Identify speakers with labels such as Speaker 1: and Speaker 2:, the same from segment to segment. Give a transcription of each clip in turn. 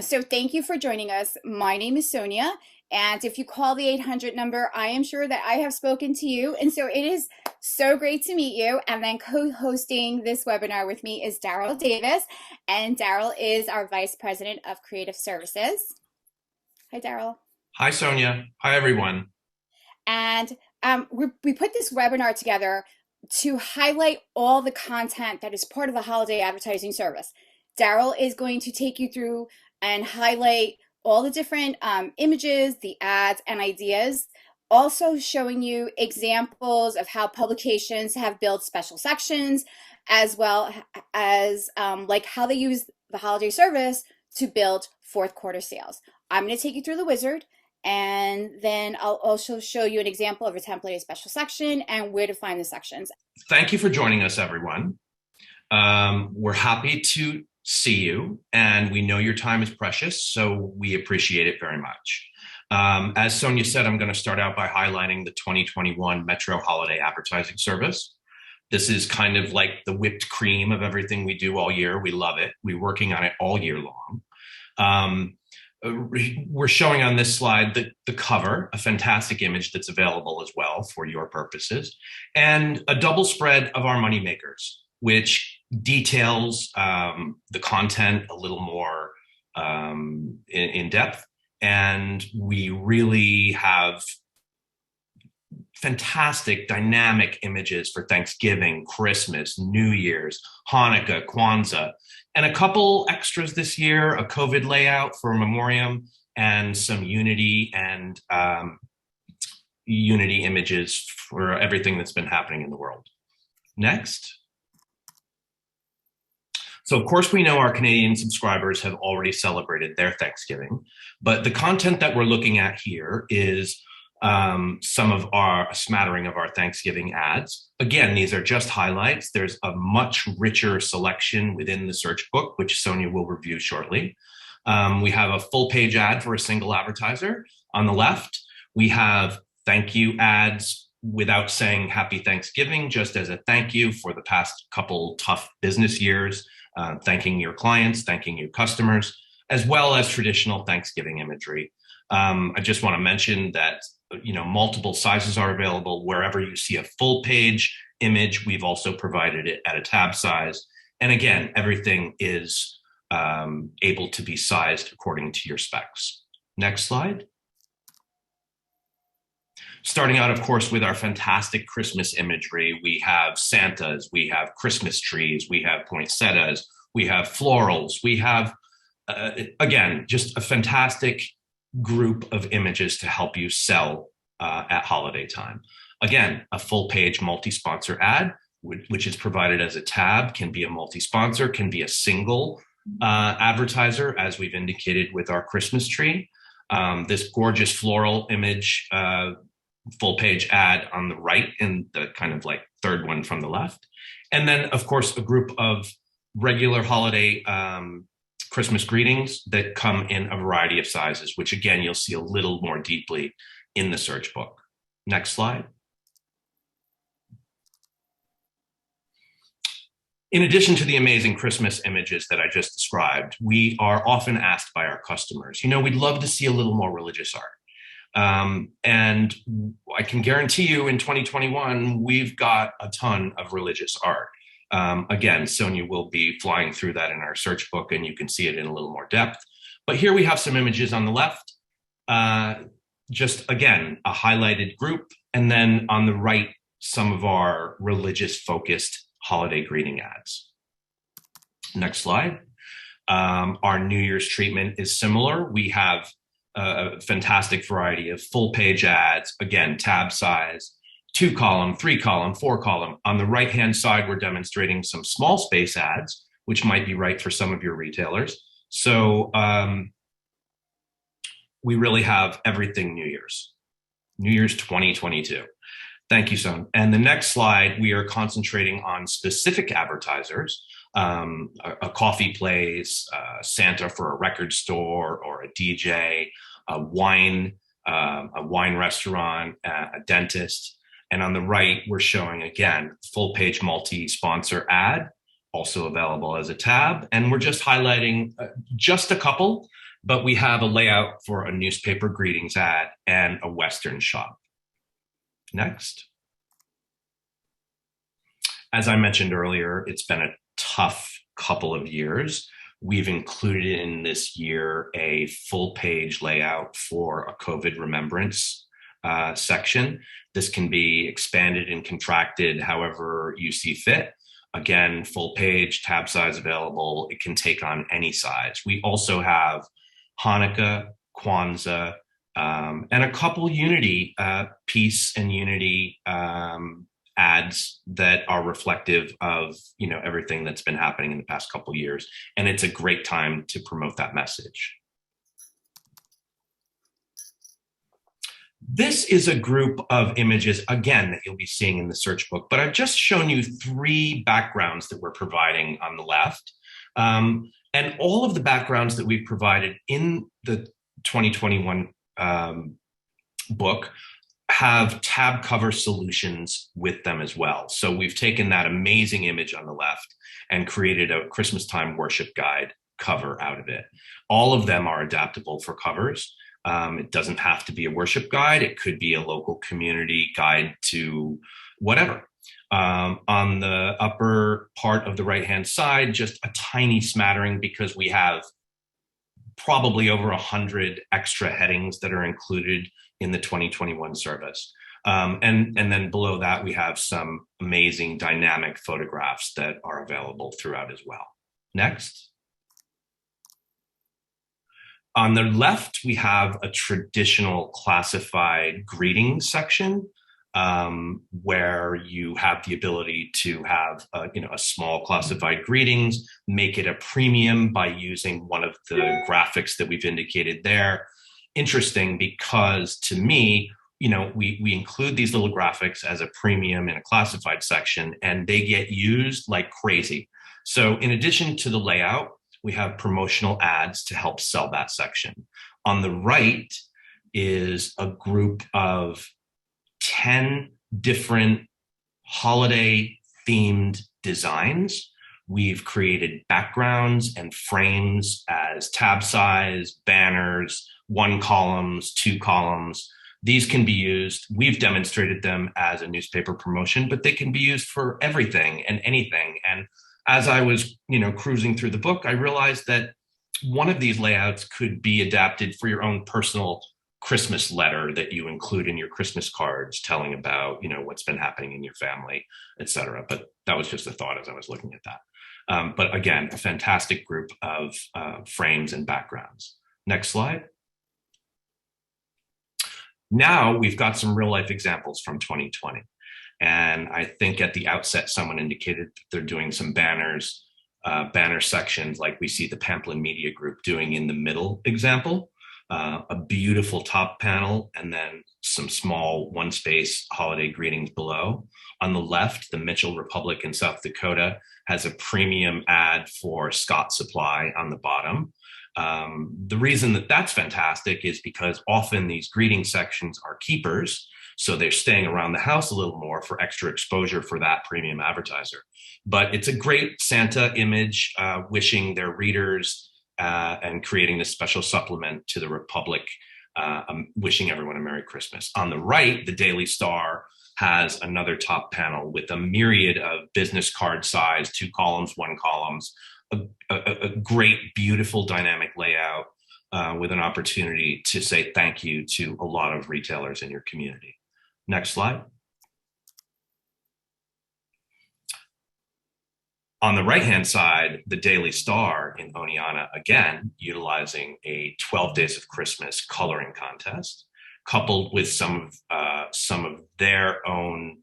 Speaker 1: So thank you for joining us. My name is Sonia, and if you call the 800 number, I am sure that I have spoken to you. And so it is so great to meet you. And then co-hosting this webinar with me is Daryl Davis, and Daryl is our Vice President of Creative Services. Hi, Daryl.
Speaker 2: Hi, Sonia. Hi, everyone.
Speaker 1: And we put this webinar together to highlight all the content that is part of the holiday advertising service. Daryl is going to take you through and highlight all the different images, the ads, and ideas. Also showing you examples of how publications have built special sections, as well as like how they use the holiday service to build fourth quarter sales. I'm going to take you through the wizard, and then I'll also show you an example of a templated special section and where to find the sections.
Speaker 2: Thank you for joining us, everyone. We're happy to see you, and we know your time is precious, so we appreciate it very much. As Sonia said, I'm going to start out by highlighting the 2021 Metro Holiday Advertising Service. This is kind of like the whipped cream of everything we do all year. We love it. We're working on it all year long. We're showing on this slide the cover, a fantastic image that's available as well for your purposes, and a double spread of our moneymakers, which details the content a little more in depth. And we really have fantastic dynamic images for Thanksgiving, Christmas, New Year's, Hanukkah, Kwanzaa, and a couple extras this year, a COVID layout for a memoriam, and some Unity and Unity images for everything that's been happening in the world. Next. So of course we know our Canadian subscribers have already celebrated their Thanksgiving, but the content that we're looking at here is a smattering of our Thanksgiving ads. Again, these are just highlights. There's a much richer selection within the search book, which Sonia will review shortly. We have a full page ad for a single advertiser. On the left, we have thank you ads without saying happy Thanksgiving, just as a thank you for the past couple tough business years, thanking your clients, thanking your customers, as well as traditional Thanksgiving imagery. I just want to mention that multiple sizes are available. Wherever you see a full page image, we've also provided it at a tab size. And again, everything is able to be sized according to your specs. Next slide. Starting out, of course, with our fantastic Christmas imagery. We have Santas, we have Christmas trees, we have poinsettias, we have florals, we have, again, just a fantastic group of images to help you sell at holiday time. Again, a full page multi-sponsor ad, which is provided as a tab, can be a multi-sponsor, can be a single advertiser, as we've indicated with our Christmas tree. This gorgeous floral image, full page ad on the right, and the kind of like third one from the left. And then, of course, a group of regular holiday Christmas greetings that come in a variety of sizes, which again, you'll see a little more deeply in the search book. Next slide. In addition to the amazing Christmas images that I just described, we are often asked by our customers, we'd love to see a little more religious art. And I can guarantee you in 2021, we've got a ton of religious art. Again, Sonia will be flying through that in our search book, and you can see it in a little more depth. But here we have some images on the left, just again, a highlighted group. And then on the right, some of our religious focused holiday greeting ads. Next slide. Our New Year's treatment is similar. We have a fantastic variety of full page ads, again, tab size, 2-column, 3-column, 4-column. On the right-hand side, we're demonstrating some small space ads, which might be right for some of your retailers. So we really have everything New Year's 2022. Thank you, Son. And the next slide, we are concentrating on specific advertisers, a coffee place, Santa for a record store or a DJ, a wine restaurant, a dentist. And on the right, we're showing, again, full page multi-sponsor ad also available as a tab. And we're just highlighting just a couple, but we have a layout for a newspaper greetings ad and a Western shop. Next. As I mentioned earlier, it's been a tough couple of years. We've included in this year a full page layout for a COVID remembrance section. This can be expanded and contracted however you see fit. Again, full page, tab size available. It can take on any size. We also have Hanukkah, Kwanzaa, and a couple Unity, peace and Unity ads that are reflective of everything that's been happening in the past couple of years. And it's a great time to promote that message. This is a group of images, again, that you'll be seeing in the search book, but I've just shown you 3 backgrounds that we're providing on the left. And all of the backgrounds that we've provided in the 2021 book have tab cover solutions with them as well. So we've taken that amazing image on the left and created a Christmas time worship guide cover out of it. All of them are adaptable for covers. It doesn't have to be a worship guide. It could be a local community guide to whatever. On the upper part of the right-hand side, just a tiny smattering because we have probably over 100 extra headings that are included in the 2021 service. And then below that, we have some amazing dynamic photographs that are available throughout as well. Next. On the left, we have a traditional classified greetings section where you have the ability to have a small classified greetings, make it a premium by using one of the graphics that we've indicated there. Interesting because to me, we include these little graphics as a premium in a classified section and they get used like crazy. So in addition to the layout, we have promotional ads to help sell that section. On the right is a group of 10 different holiday themed designs. We've created backgrounds and frames as tab size, banners, 1 columns, 2 columns. These can be used. We've demonstrated them as a newspaper promotion, but they can be used for everything and anything. And as I was, cruising through the book, I realized that one of these layouts could be adapted for your own personal Christmas letter that you include in your Christmas cards, telling about, what's been happening in your family, et cetera. But that was just a thought as I was looking at that. But again, a fantastic group of frames and backgrounds. Next slide. Now we've got some real life examples from 2020. And I think at the outset, someone indicated that they're doing some banners, banner sections like we see the Pamplin Media Group doing in the middle example, a beautiful top panel, and then some small 1-space holiday greetings below. On the left, the Mitchell Republic in South Dakota has a premium ad for Scott Supply on the bottom. The reason that that's fantastic is because often these greeting sections are keepers. So they're staying around the house a little more for extra exposure for that premium advertiser. But it's a great Santa image, wishing their readers and creating this special supplement to the Republic, wishing everyone a Merry Christmas. On the right, the Daily Star has another top panel with a myriad of business card size, 2 columns, 1 columns, a great, beautiful dynamic layout with an opportunity to say thank you to a lot of retailers in your community. Next slide. On the right-hand side, the Daily Star in Oneonta, again, utilizing a 12 Days of Christmas coloring contest, coupled with some of their own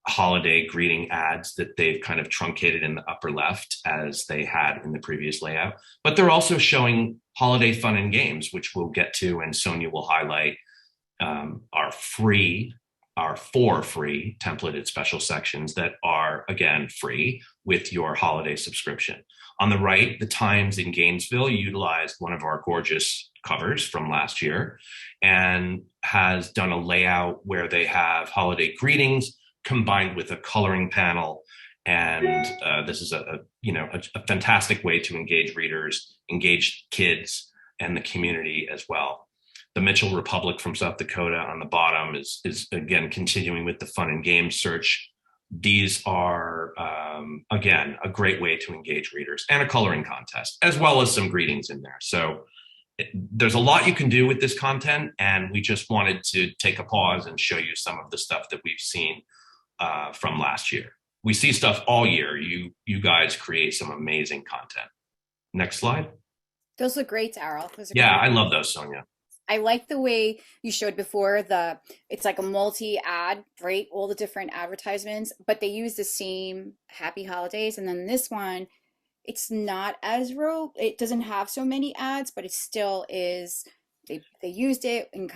Speaker 2: holiday greeting ads that they've kind of truncated in the upper left as they had in the previous layout. But they're also showing holiday fun and games, which we'll get to, and Sonia will highlight our 4 free templated special sections that are, again, free with your holiday subscription. On the right, the Times in Gainesville utilized one of our gorgeous covers from last year and has done a layout where they have holiday greetings combined with a coloring panel And this is a fantastic way to engage readers, engage kids, and the community as well. The Mitchell Republic from South Dakota on the bottom is again continuing with the fun and games search. These are again a great way to engage readers, and a coloring contest, as well as some greetings in there. So there's a lot you can do with this content, and we just wanted to take a pause and show you some of the stuff that we've seen from last year. We see stuff all year. You guys create some amazing content. Next slide.
Speaker 1: Those look great, Daryl.
Speaker 2: Yeah, I love those, Sonia.
Speaker 1: I like the way you showed before it's like a multi-ad, right? All the different advertisements, but they use the same happy holidays. And then this one, it's not as it doesn't have so many ads, but it still is. They used it in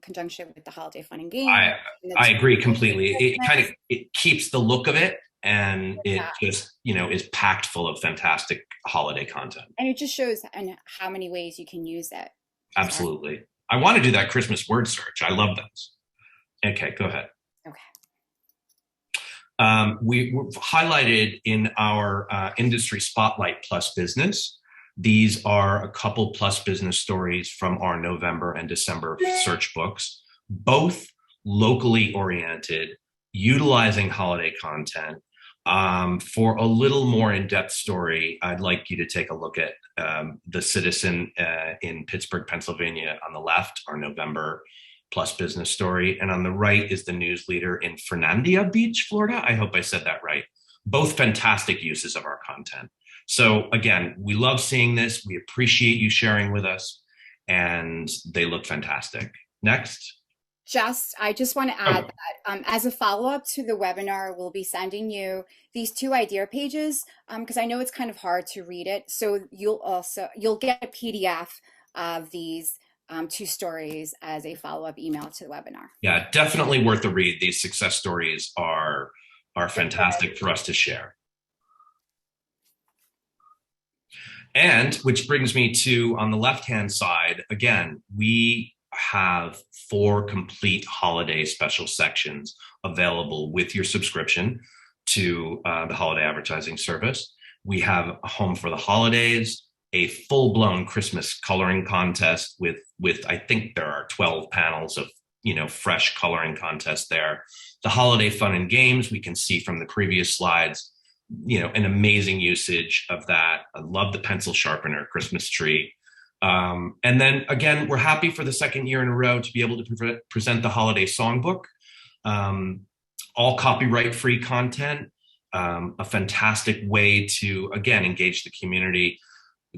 Speaker 1: conjunction with the holiday fun and game.
Speaker 2: I agree completely. It keeps the look of it, and it just is packed full of fantastic holiday content.
Speaker 1: And it just shows how many ways you can use it.
Speaker 2: Absolutely. I want to do that Christmas word search. I love those. Okay, go ahead.
Speaker 1: Okay.
Speaker 2: We were highlighted in our industry spotlight plus business. These are a couple plus business stories from our November and December search books, both locally oriented, utilizing holiday content. For a little more in-depth story, I'd like you to take a look at The Citizen in Pittsburgh, Pennsylvania on the left, our November plus business story. And on the right is the news leader in Fernandina Beach, Florida. I hope I said that right. Both fantastic uses of our content. So again, we love seeing this. We appreciate you sharing with us, and they look fantastic. Next.
Speaker 1: I just want to add that as a follow-up to the webinar, we'll be sending you these 2 idea pages because I know it's kind of hard to read it. So you'll get a PDF of these 2 stories as a follow-up email to the webinar.
Speaker 2: Yeah, definitely worth a read. These success stories are fantastic for us to share. And which brings me to, on the left-hand side, again, we have 4 complete holiday special sections available with your subscription to the holiday advertising service. We have a home for the holidays, a full-blown Christmas coloring contest with I think there are 12 panels of fresh coloring contest there. The holiday fun and games, we can see from the previous slides, an amazing usage of that. I love the pencil sharpener Christmas tree. And then again, we're happy for the second year in a row to be able to present the holiday songbook, all copyright-free content, a fantastic way to, again, engage the community,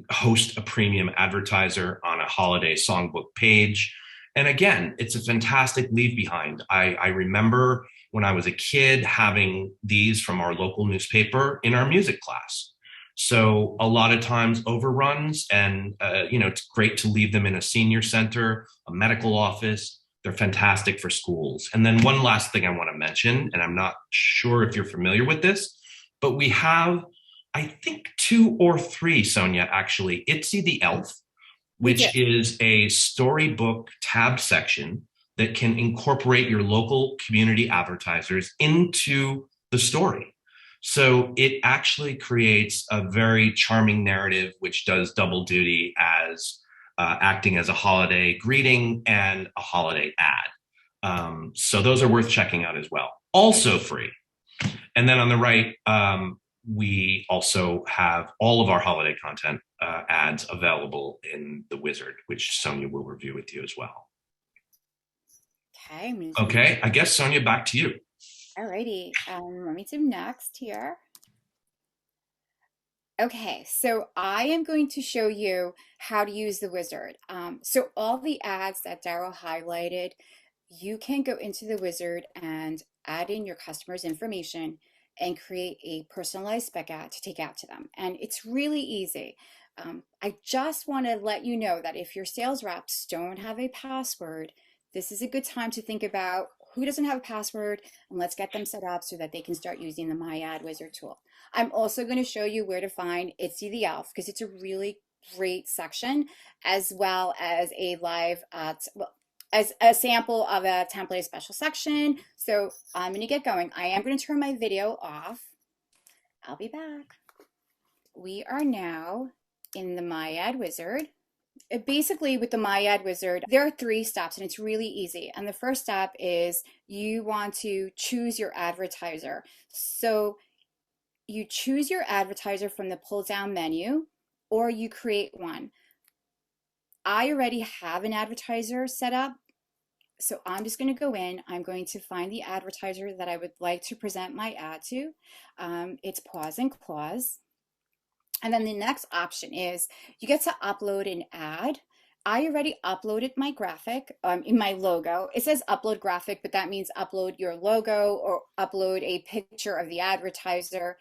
Speaker 2: host a premium advertiser on a holiday songbook page. And again, it's a fantastic leave behind. I remember when I was a kid having these from our local newspaper in our music class. So a lot of times overruns, and it's great to leave them in a senior center, a medical office. They're fantastic for schools. And then one last thing I want to mention, and I'm not sure if you're familiar with this, but we have, I think 2 or 3, Sonia, actually, Itsy the Elf, which is a storybook tab section that can incorporate your local community advertisers into the story. So it actually creates a very charming narrative, which does double duty as acting as a holiday greeting and a holiday ad. So those are worth checking out as well. Also free. And then on the right, we also have all of our holiday content ads available in the Wizard, which Sonia will review with you as well. Okay, I guess, Sonia, back to you.
Speaker 1: Alrighty, let me do next here. Okay, so I am going to show you how to use the Wizard. So all the ads that Daryl highlighted, you can go into the Wizard and add in your customer's information and create a personalized spec ad to take out to them. And it's really easy. I just want to let you know that if your sales reps don't have a password, this is a good time to think about who doesn't have a password, and let's get them set up so that they can start using the My Ad Wizard tool. I'm also going to show you where to find Itsy the Elf because it's a really great section, as well as a live, as a sample of a template special section. So I'm going to get going. I am going to turn my video off I'll be back. We are now in the My Ad Wizard. Basically, with the My Ad Wizard, there are 3 steps and it's really easy. And the first step is you want to choose your advertiser. So you choose your advertiser from the pull down menu or you create one. I already have an advertiser set up. So I'm just going to go in. I'm going to find the advertiser that I would like to present my ad to. It's Paws and Claws. And then the next option is you get to upload an ad. I already uploaded my graphic in my logo. It says upload graphic, but that means upload your logo or upload a picture of the advertiser.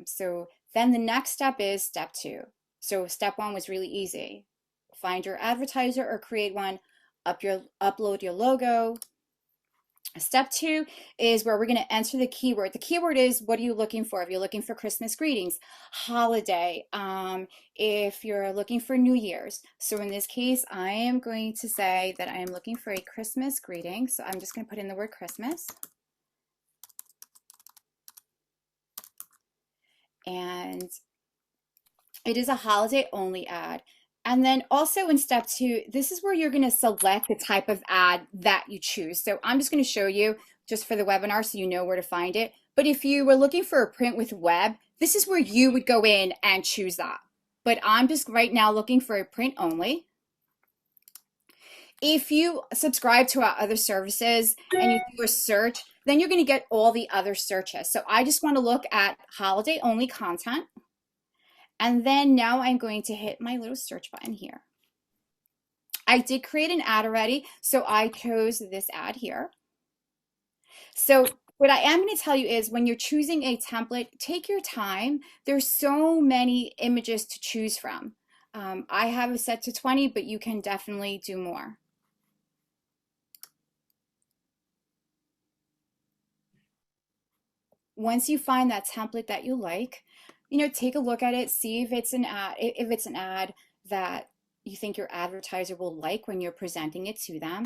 Speaker 1: So then the next step is step 2. So step 1 was really easy. Find your advertiser or create one, upload your logo. Step 2 is where we're going to enter the keyword. The keyword is, what are you looking for? If you're looking for Christmas greetings, holiday, if you're looking for New Year's. So in this case, I am going to say that I am looking for a Christmas greeting. So I'm just going to put in the word Christmas. And it is a holiday only ad. And then also in step 2, this is where you're going to select the type of ad that you choose. So I'm just going to show you just for the webinar so you know where to find it. But if you were looking for a print with web, this is where you would go in and choose that. But I'm just right now looking for a print only. If you subscribe to our other services and you do a search, then you're going to get all the other searches. So I just want to look at holiday only content. And then now I'm going to hit my little search button here. I did create an ad already, so I chose this ad here. So what I am going to tell you is when you're choosing a template, take your time. There's so many images to choose from. I have it set to 20, but you can definitely do more. Once you find that template that you like, take a look at it, see if it's an ad that you think your advertiser will like when you're presenting it to them.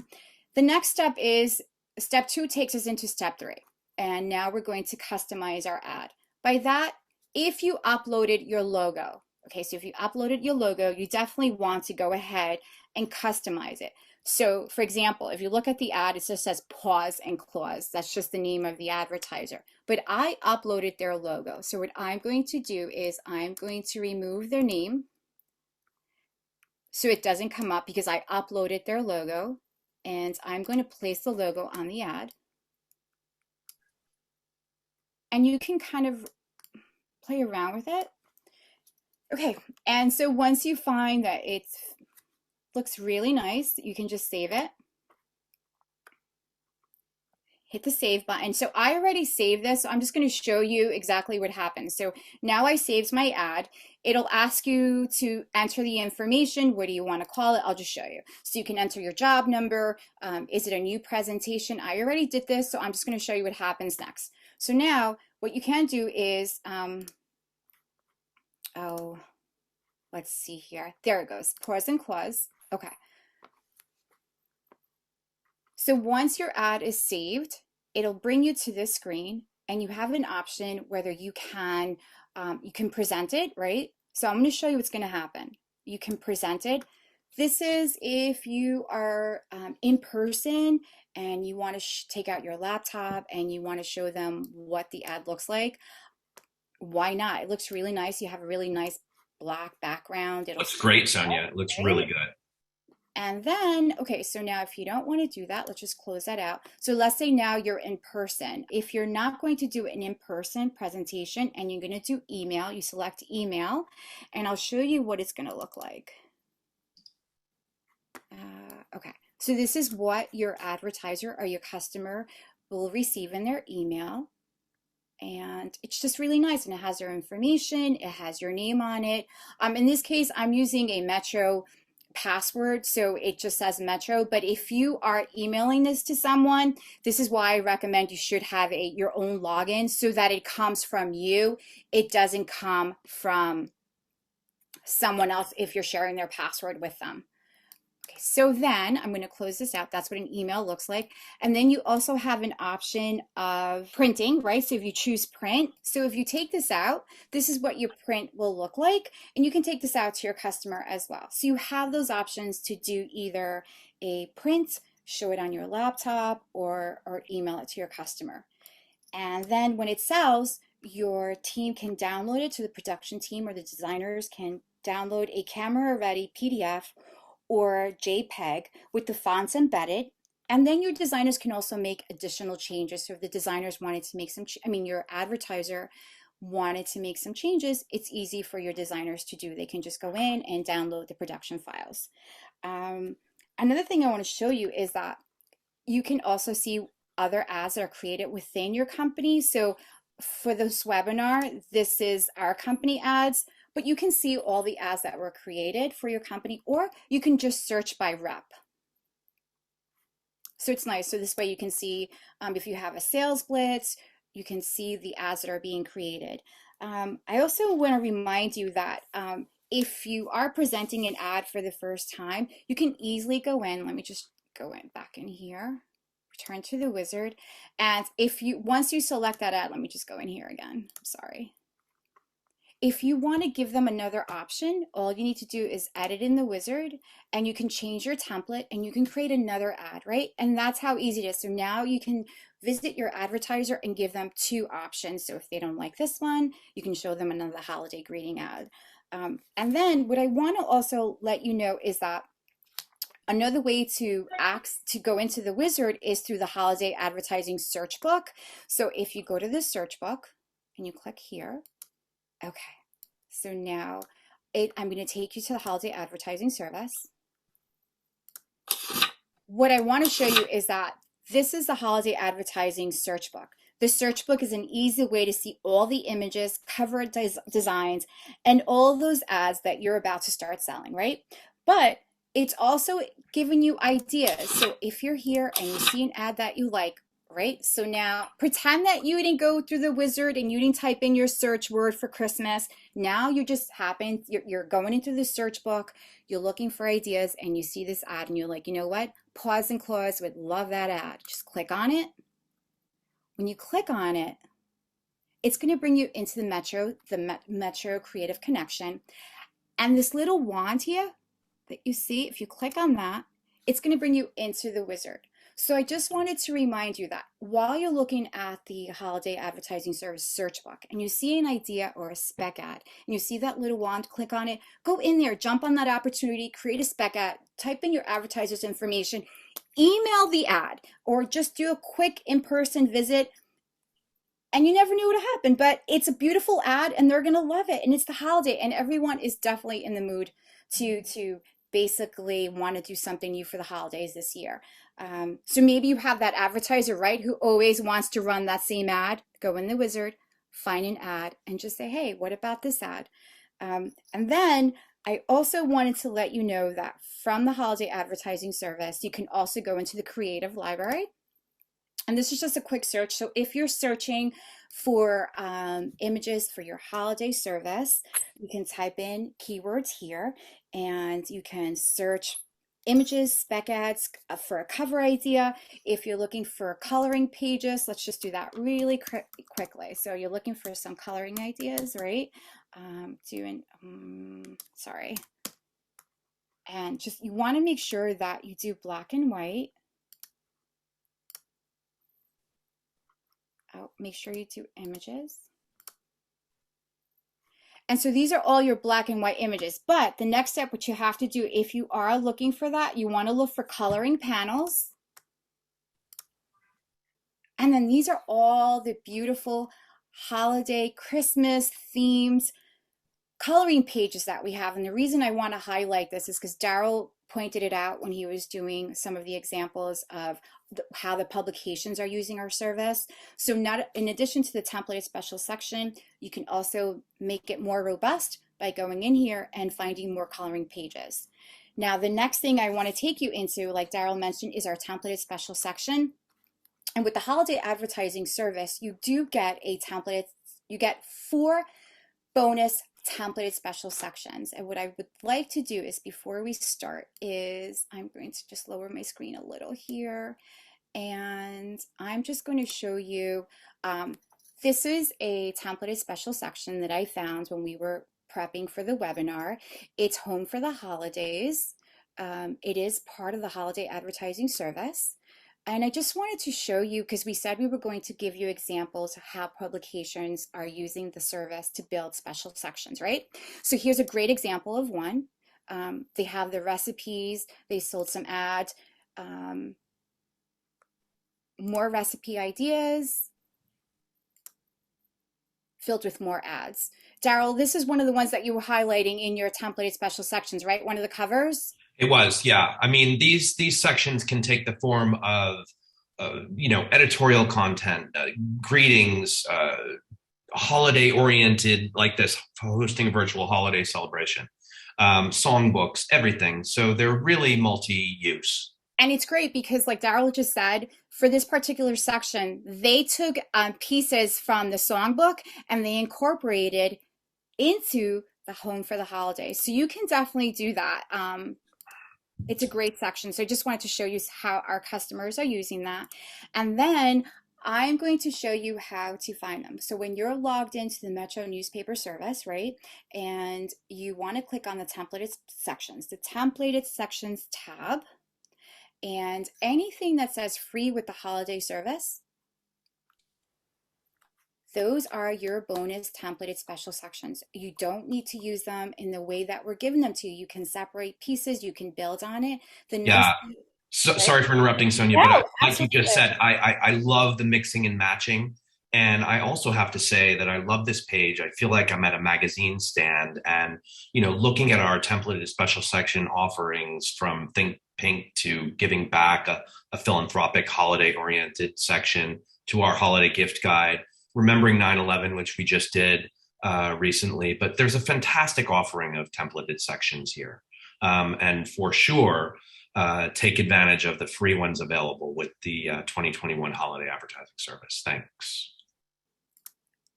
Speaker 1: The next step is step 2 takes us into step 3. And now we're going to customize our ad. By that, if you uploaded your logo, okay, so if you uploaded your logo, you definitely want to go ahead and customize it. So for example, if you look at the ad, it just says Paws and Claws. That's just the name of the advertiser. But I uploaded their logo. So what I'm going to do is I'm going to remove their name so it doesn't come up because I uploaded their logo. And I'm going to place the logo on the ad. And you can kind of play around with it. Okay, and so once you find that it looks really nice, you can just save it. Hit the save button. So I already saved this, so I'm just going to show you exactly what happens. So now I saved my ad. It'll ask you to enter the information. What do you want to call it? I'll just show you. So you can enter your job number. Is it a new presentation? I already did this, so I'm just going to show you what happens next. So now what you can do is, let's see here. There it goes, Paws and Claws. Okay. So once your ad is saved, it'll bring you to this screen and you have an option whether you can present it, right? So I'm going to show you what's going to happen. You can present it. This is if you are in person and you want to take out your laptop and you want to show them what the ad looks like. Why not? It looks really nice. You have a really nice black background. It
Speaker 2: looks great, Sonia. It looks really good.
Speaker 1: And then, okay, so now if you don't want to do that, let's just close that out. So let's say now you're in person. If you're not going to do an in-person presentation and you're going to do email, you select email, and I'll show you what it's going to look like. Okay, so this is what your advertiser or your customer will receive in their email. And it's just really nice, and it has their information, it has your name on it. In this case, I'm using a Metro password, so it just says Metro. But if you are emailing this to someone, this is why I recommend you should have your own login so that it comes from you. It doesn't come from someone else if you're sharing their password with them. Okay, so then I'm going to close this out. That's what an email looks like. And then you also have an option of printing, right? So if you choose print, so if you take this out, this is what your print will look like. And you can take this out to your customer as well. So you have those options to do either a print, show it on your laptop, or email it to your customer. And then when it sells, your team can download it to the production team, or the designers can download a camera ready PDF or JPEG with the fonts embedded. And then your designers can also make additional changes. So if the designers wanted to make some, your advertiser wanted to make some changes, it's easy for your designers to do. They can just go in and download the production files. Another thing I want to show you is that you can also see other ads that are created within your company. So for this webinar, this is our company ads, but you can see all the ads that were created for your company, or you can just search by rep. So it's nice. So this way you can see if you have a sales blitz, you can see the ads that are being created. I also want to remind you that if you are presenting an ad for the first time, you can easily go in. Let me just go in back in here, return to the wizard. And once you select that ad, let me just go in here again. I'm sorry. If you want to give them another option, all you need to do is edit in the wizard, and you can change your template and you can create another ad, right? And that's how easy it is. So now you can visit your advertiser and give them two options. So if they don't like this one, you can show them another holiday greeting ad. And then what I want to also let you know is that another way to go into the wizard is through the holiday advertising search book. So if you go to the search book and you click here, okay, so now I'm going to take you to the holiday advertising service. What I want to show you is that this is the holiday advertising search book. The search book is an easy way to see all the images, cover designs, and all those ads that you're about to start selling, right? But it's also giving you ideas. So if you're here and you see an ad that you like, right? So now pretend that you didn't go through the wizard and you didn't type in your search word for Christmas. Now you're going into the search book, you're looking for ideas, and you see this ad and you're like, you know what? Paws and Claws would love that ad. Just click on it. When you click on it, it's going to bring you into the Metro Creative Connection. And this little wand here that you see, if you click on that, it's going to bring you into the wizard. So I just wanted to remind you that while you're looking at the holiday advertising service search book and you see an idea or a spec ad and you see that little wand, click on it, go in there, jump on that opportunity, create a spec ad, type in your advertiser's information, email the ad, or just do a quick in-person visit. And you never knew what happened, but it's a beautiful ad and they're going to love it. And it's the holiday and everyone is definitely in the mood to basically want to do something new for the holidays this year. So maybe you have that advertiser, right, who always wants to run that same ad. Go in the wizard, find an ad, and just say, hey, what about this ad? And then I also wanted to let you know that from the holiday advertising service, you can also go into the creative library. And this is just a quick search. So if you're searching for images for your holiday service, you can type in keywords here and you can search images, spec ads for a cover idea. If you're looking for coloring pages, let's just do that really quickly. So you're looking for some coloring ideas, right? Sorry. And just, you want to make sure that you do black and white. Make sure you do images. And so these are all your black and white images. But the next step, what you have to do if you are looking for that, you want to look for coloring panels. And then these are all the beautiful holiday, Christmas themes, coloring pages that we have. And the reason I want to highlight this is because Daryl pointed it out when he was doing some of the examples of how the publications are using our service. So in addition to the templated special section, you can also make it more robust by going in here and finding more coloring pages. Now, the next thing I want to take you into, like Daryl mentioned, is our templated special section. And with the holiday advertising service, you do get a template. You get 4 bonus templated special sections. And what I would like to do is, before we start, is I'm going to just lower my screen a little here, and I'm just going to show you, this is a templated special section that I found when we were prepping for the webinar. It's Home for the Holidays. It is part of the holiday advertising service. And I just wanted to show you, because we said we were going to give you examples of how publications are using the service to build special sections, right? So here's a great example of one. They have the recipes, they sold some ads, more recipe ideas, filled with more ads. Daryl, this is one of the ones that you were highlighting in your templated special sections, right? One of the covers?
Speaker 2: It was, yeah. I mean, these sections can take the form of, editorial content, greetings, holiday-oriented, like this, hosting a virtual holiday celebration, songbooks, everything. So they're really multi-use.
Speaker 1: And it's great because, like Daryl just said, for this particular section, they took pieces from the songbook and they incorporated into the Home for the Holidays. So you can definitely do that. It's a great section. So I just wanted to show you how our customers are using that. And then I'm going to show you how to find them. So when you're logged into the Metro newspaper service, right, and you want to click on the templated sections, the templated sections tab, and anything that says free with the holiday service, those are your bonus templated special sections. You don't need to use them in the way that we're giving them to you. You can separate pieces, you can build on it.
Speaker 2: Yeah. So, sorry for interrupting, Sonia,
Speaker 1: No,
Speaker 2: but like
Speaker 1: absolutely.
Speaker 2: you just said, I love the mixing and matching. And I also have to say that I love this page. I feel like I'm at a magazine stand and, looking at our templated special section offerings, from Think Pink to Giving Back, a philanthropic holiday-oriented section, to our holiday gift guide, Remembering 9/11, which we just did recently. But there's a fantastic offering of templated sections here. And for sure, take advantage of the free ones available with the 2021 holiday advertising service. Thanks.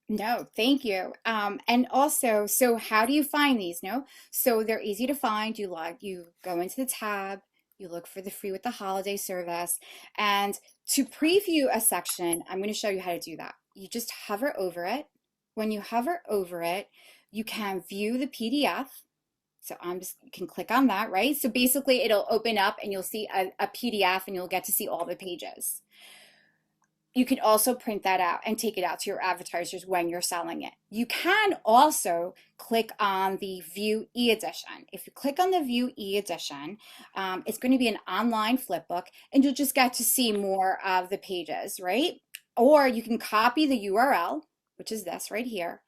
Speaker 1: No, thank you. And also, so how do you find these? No, so they're easy to find. You go into the tab, you look for the free with the holiday service, and to preview a section, I'm going to show you how to do that. You just hover over it. When you hover over it, you can view the PDF. So you can click on that, right? So basically it'll open up and you'll see a PDF and you'll get to see all the pages. You can also print that out and take it out to your advertisers when you're selling it. You can also click on the View e-edition. If you click on the View e-edition, it's going to be an online flipbook and you'll just get to see more of the pages, right? Or you can copy the URL, which is this right here,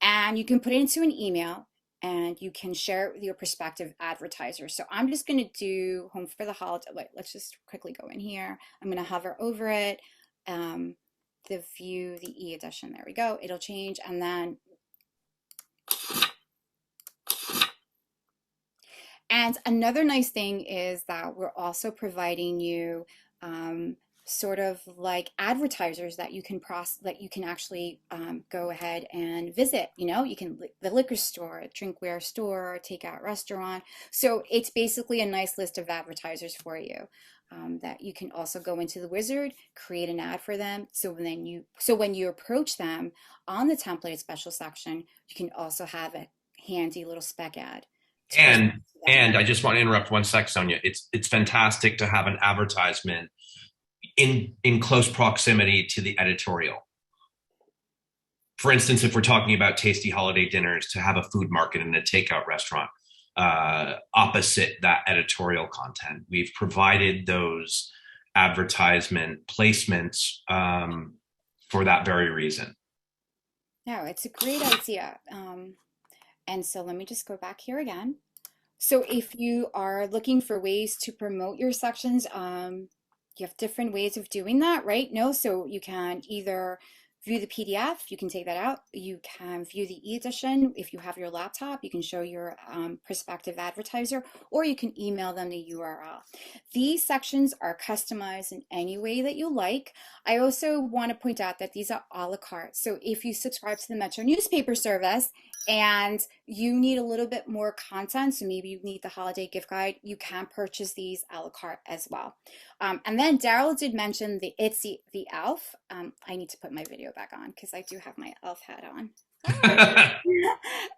Speaker 1: and you can put it into an email and you can share it with your prospective advertisers. So I'm just going to do Home for the Holiday. Wait, let's just quickly go in here. I'm going to hover over it. The View, the e-edition, there we go. It'll change, and then another nice thing is that we're also providing you sort of like advertisers that you can actually go ahead and visit. You can, the liquor store, drinkware store, takeout restaurant. So it's basically a nice list of advertisers for you. That you can also go into the wizard, create an ad for them. So when you approach them on the templated special section, you can also have a handy little spec ad.
Speaker 2: And I just want to interrupt one sec, Sonia. It's fantastic to have an advertisement in close proximity to the editorial. For instance, if we're talking about tasty holiday dinners, to have a food market and a takeout restaurant opposite that editorial content. We've provided those advertisement placements for that very reason.
Speaker 1: No, it's a great idea. And so let me just go back here again. So if you are looking for ways to promote your sections, you have different ways of doing that, right? No, so you can either view the PDF, you can take that out. You can view the e-edition. If you have your laptop, you can show your prospective advertiser, or you can email them the URL. These sections are customized in any way that you like. I also want to point out that these are a la carte. So if you subscribe to the Metro newspaper service and you need a little bit more content, so maybe you need the holiday gift guide, you can purchase these a la carte as well. And then Daryl did mention the Itsy the Elf. I need to put my video back on because I do have my elf hat on.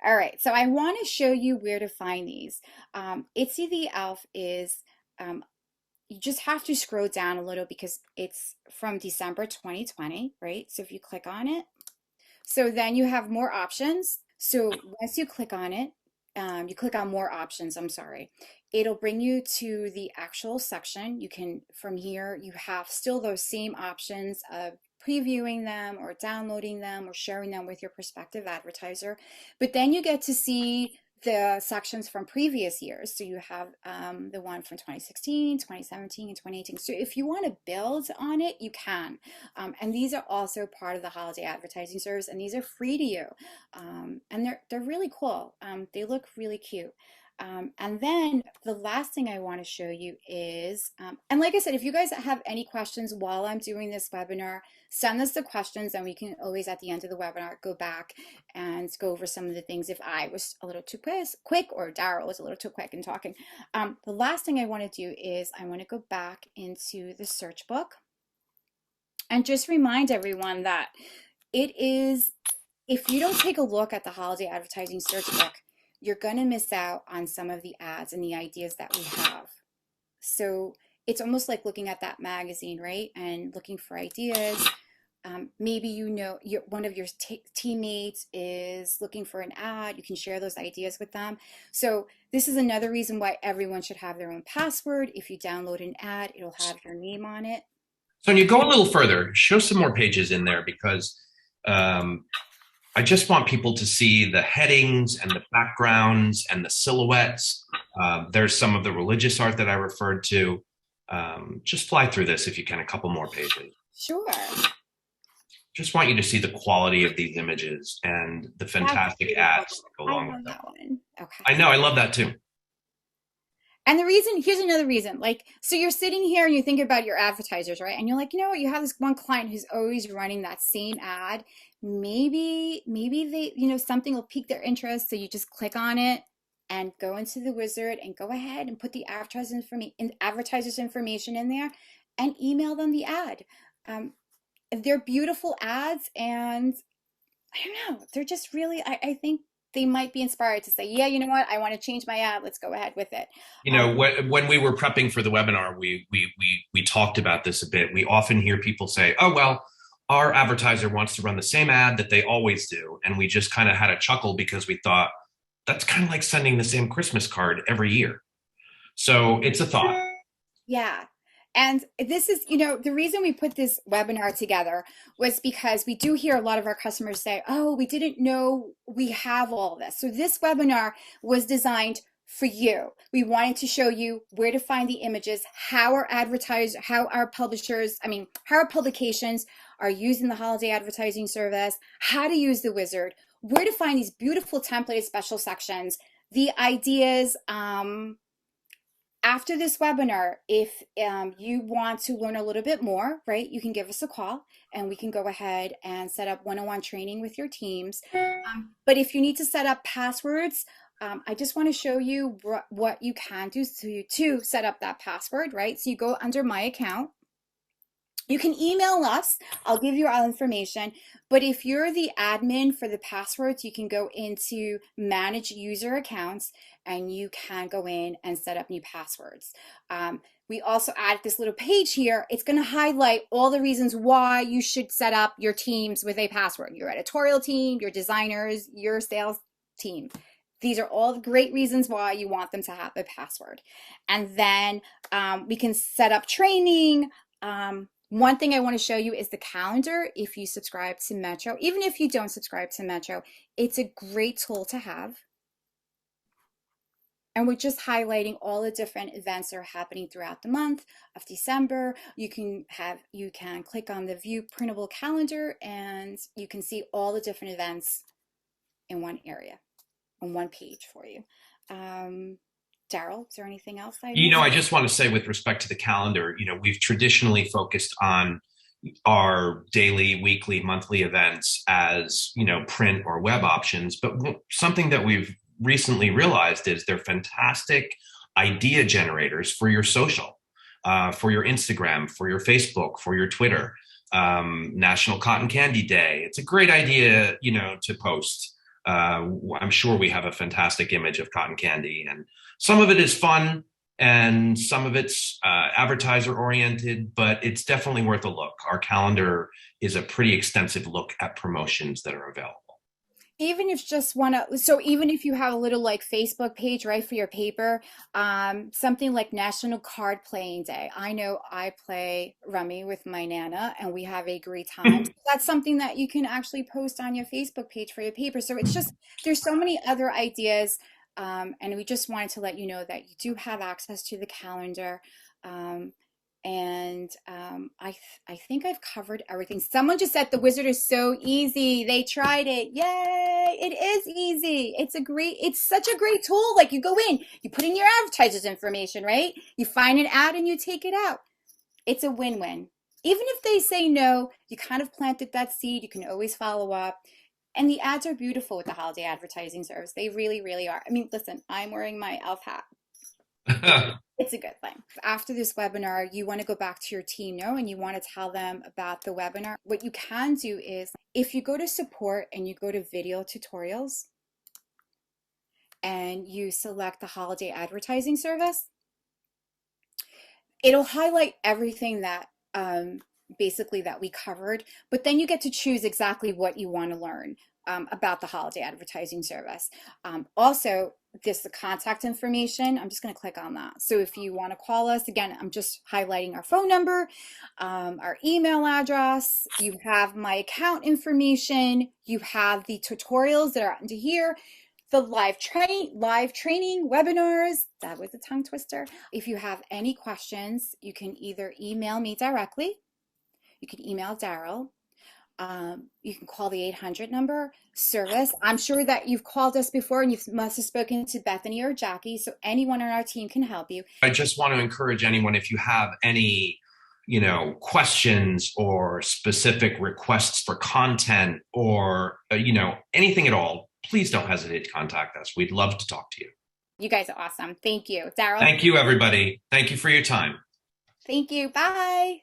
Speaker 1: All right, so I want to show you where to find these. Itsy the Elf is, you just have to scroll down a little because it's from December 2020, right? So if you click on it, so then you have more options. So once you click on it, you click on more options, I'm sorry, it'll bring you to the actual section. You can, from here, you have still those same options of previewing them or downloading them or sharing them with your prospective advertiser. But then you get to see the sections from previous years. So you have the one from 2016, 2017, and 2018. So if you want to build on it, you can. And these are also part of the holiday advertising service, and these are free to you. And they're really cool. They look really cute. And then the last thing I want to show you is, and like I said, if you guys have any questions while I'm doing this webinar, send us the questions and we can always at the end of the webinar go back and go over some of the things if I was a little too quick or Daryl was a little too quick in talking. The last thing I want to do is I want to go back into the search book and just remind everyone that it is, if you don't take a look at the holiday advertising search book, you're going to miss out on some of the ads and the ideas that we have. So it's almost like looking at that magazine, right? And looking for ideas. Maybe you know one of your teammates is looking for an ad. You can share those ideas with them. So this is another reason why everyone should have their own password. If you download an ad, it'll have your name on it.
Speaker 2: So when you go a little further, show some more pages in there because I just want people to see the headings and the backgrounds and the silhouettes. There's some of the religious art that I referred to. Just fly through this if you can, a couple more pages.
Speaker 1: Sure.
Speaker 2: Just want you to see the quality of these images and the fantastic ads that go along with them.
Speaker 1: That one. Okay.
Speaker 2: I know, I love that too.
Speaker 1: And the reason, here's another reason, like, so you're sitting here and you think about your advertisers, right? And you're like, you know what, you have this one client who's always running that same ad. Maybe they, you know, something will pique their interest. So you just click on it and go into the wizard and go ahead and put the advertiser's information in there and email them the ad. They're beautiful ads, and I don't know, they're just really, I think they might be inspired to say, yeah, you know what, I want to change my ad, let's go ahead with it.
Speaker 2: You know, when we were prepping for the webinar, we talked about this a bit. We often hear people say, oh, well, our advertiser wants to run the same ad that they always do. And we just kind of had a chuckle because we thought, that's kind of like sending the same Christmas card every year. So it's a thought.
Speaker 1: Yeah. And this is, you know, the reason we put this webinar together was because we do hear a lot of our customers say, oh, we didn't know we have all this. So this webinar was designed for you. We wanted to show you where to find the images, how our publications are using the holiday advertising service, how to use the wizard, where to find these beautiful templated special sections, the ideas. After this webinar, if you want to learn a little bit more, right, you can give us a call and we can go ahead and set up one-on-one training with your teams. But if you need to set up passwords, I just want to show you what you can do to set up that password, right? So you go under My Account. You can email us. I'll give you our information. But if you're the admin for the passwords, you can go into Manage User Accounts and you can go in and set up new passwords. We also add this little page here. It's going to highlight all the reasons why you should set up your teams with a password. Your editorial team, your designers, your sales team. These are all the great reasons why you want them to have a password. And then we can set up training. One thing I want to show you is the calendar. If you subscribe to Metro, even if you don't subscribe to Metro, it's a great tool to have. And we're just highlighting all the different events that are happening throughout the month of December. You can click on the view printable calendar and you can see all the different events in one area, on one page for you. Daryl, is there anything else?
Speaker 2: I just want to say with respect to the calendar, we've traditionally focused on our daily, weekly, monthly events as, print or web options. But something that we've recently realized is they're fantastic idea generators for your social, for your Instagram, for your Facebook, for your Twitter. National Cotton Candy Day. It's a great idea, to post. I'm sure we have a fantastic image of cotton candy, and some of it is fun and some of it's advertiser oriented, but it's definitely worth a look. Our calendar is a pretty extensive look at promotions that are available.
Speaker 1: Even if just one, so even if you have a little like Facebook page, right, for your paper, something like National Card Playing Day. I know I play Rummy with my Nana and we have a great time. So that's something that you can actually post on your Facebook page for your paper. So it's just, there's so many other ideas. And we just wanted to let you know that you do have access to the calendar. Um, I think I've covered everything. Someone just said the wizard is so easy. They tried it. Yay! It is easy. It's such a great tool. Like you go in, you put in your advertiser's information, right? You find an ad and you take it out. It's a win-win. Even if they say no, you kind of planted that seed. You can always follow up. And the ads are beautiful with the holiday advertising service. They really, really are. I mean, listen, I'm wearing my elf hat. It's a good thing. After this webinar, you want to go back to your team now and you want to tell them about the webinar. What you can do is if you go to support and you go to video tutorials and you select the holiday advertising service, it'll highlight everything that basically that we covered, but then you get to choose exactly what you want to learn about the holiday advertising service. Also, the contact information, I'm just going to click on that. So if you want to call us, again, I'm just highlighting our phone number, our email address, you have my account information, you have the tutorials that are under here, the live training webinars. That was a tongue twister. If you have any questions, you can either email me directly, you can email Daryl. You can call the 800 number service. I'm sure that you've called us before and you must have spoken to Bethany or Jackie, so anyone on our team can help you.
Speaker 2: I just want to encourage anyone, if you have any, questions or specific requests for content or, anything at all, please don't hesitate to contact us. We'd love to talk to you.
Speaker 1: You guys are awesome. Thank you. Daryl.
Speaker 2: Thank you, everybody. Thank you for your time.
Speaker 1: Thank you. Bye.